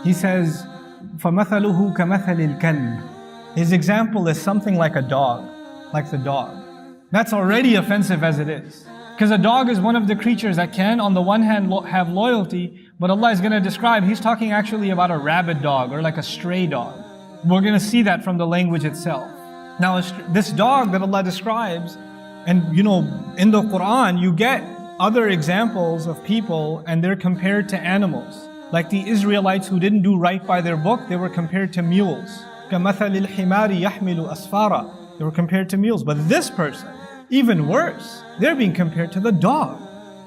He says, فَمَثَلُهُ كَمَثَلِ الْكَلْبِ. His example is something like a dog, like the dog. That's already offensive as it is. Because a dog is one of the creatures that can, on the one hand, have loyalty, but Allah is going to describe, He's talking actually about a rabid dog or like a stray dog. We're going to see that from the language itself. Now, this dog that Allah describes, and in the Quran, you get other examples of people and they're compared to animals. Like the Israelites who didn't do right by their book, they were compared to mules. كَمَثَلِ الْحِمَارِ يَحْمِلُ أَسْفَارًا. They were compared to mules. But this person, even worse, they're being compared to the dog.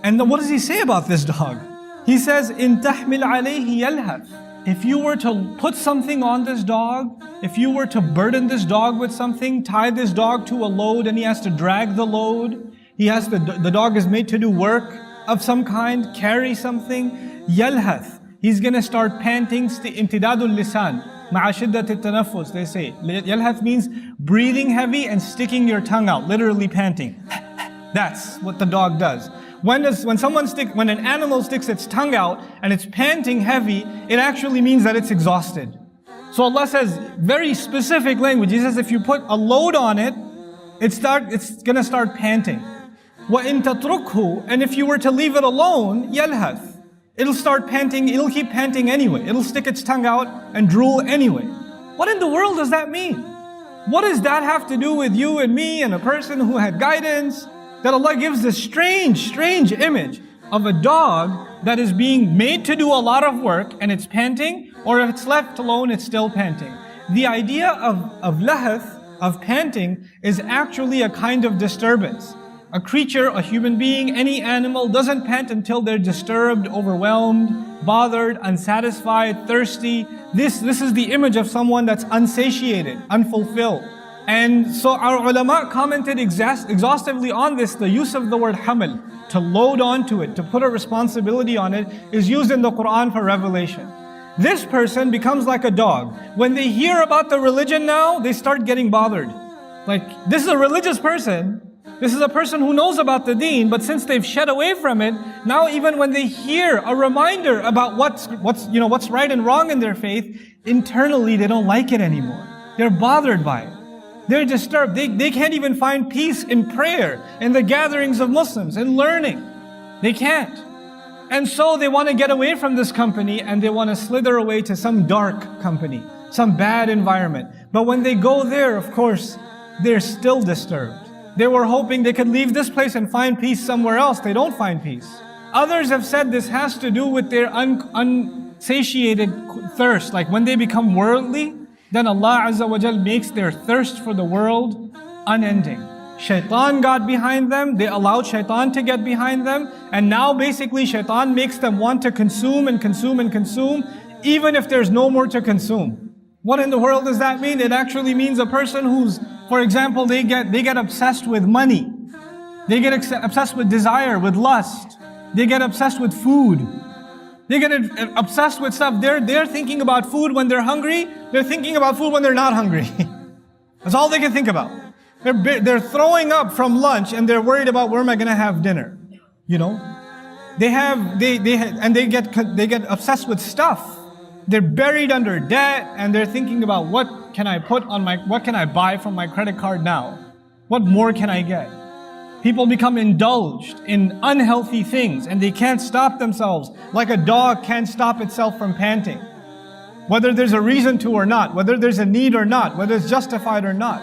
And then what does He say about this dog? He says, إِن تَحْمِلْ عَلَيْهِ يَلْهَثْ. If you were to put something on this dog, if you were to burden this dog with something, tie this dog to a load and he has to drag the load, the dog is made to do work of some kind, carry something, يَلْهَث. He's going to start panting, imtidadul lisan, ma'a shiddat al-tanaffus, they say. Yalhath means breathing heavy and sticking your tongue out, literally panting. That's what the dog does. When an animal sticks its tongue out and it's panting heavy, it actually means that it's exhausted. So Allah says, very specific language. He says if you put a load on it, it's going to start panting. وَإِن تَتْرُكْهُ. And if you were to leave it alone, يَلْهَث. It'll start panting, it'll keep panting anyway. It'll stick its tongue out and drool anyway. What in the world does that mean? What does that have to do with you and me and a person who had guidance? That Allah gives this strange image of a dog that is being made to do a lot of work and it's panting, or if it's left alone, it's still panting. The idea of lahath, of panting, is actually a kind of disturbance. A creature, a human being, any animal doesn't pant until they're disturbed, overwhelmed, bothered, unsatisfied, thirsty. This is the image of someone that's unsatiated, unfulfilled. And so our ulama commented exhaustively on this. The use of the word hamal, to load onto it, to put a responsibility on it, is used in the Quran for revelation. This person becomes like a dog. When they hear about the religion now, they start getting bothered. Like, this is a religious person. This is a person who knows about the deen, but since they've shed away from it, now even when they hear a reminder about what's right and wrong in their faith, internally they don't like it anymore. They're bothered by it. They're disturbed. They can't even find peace in prayer, in the gatherings of Muslims, in learning. They can't. And so they want to get away from this company and they want to slither away to some dark company, some bad environment. But when they go there, of course, they're still disturbed. They were hoping they could leave this place and find peace somewhere else. They don't find peace. Others have said this has to do with their unsatiated thirst. Like when they become worldly, then Allah Azza wa Jal makes their thirst for the world unending. Shaitan got behind them, they allowed shaitan to get behind them, and now basically shaitan makes them want to consume and consume and consume, even if there's no more to consume. What in the world does that mean? It actually means a person who's, for example, they get obsessed with money. They get obsessed with desire, with lust. They get obsessed with food. They get obsessed with stuff. They're thinking about food when they're hungry. They're thinking about food when they're not hungry. That's all they can think about. They're throwing up from lunch and they're worried about where am I going to have dinner. You know, they get obsessed with stuff. They're buried under debt and they're thinking about what can I buy from my credit card now? What more can I get? People become indulged in unhealthy things and they can't stop themselves, like a dog can't stop itself from panting. Whether there's a reason to or not, whether there's a need or not, whether it's justified or not.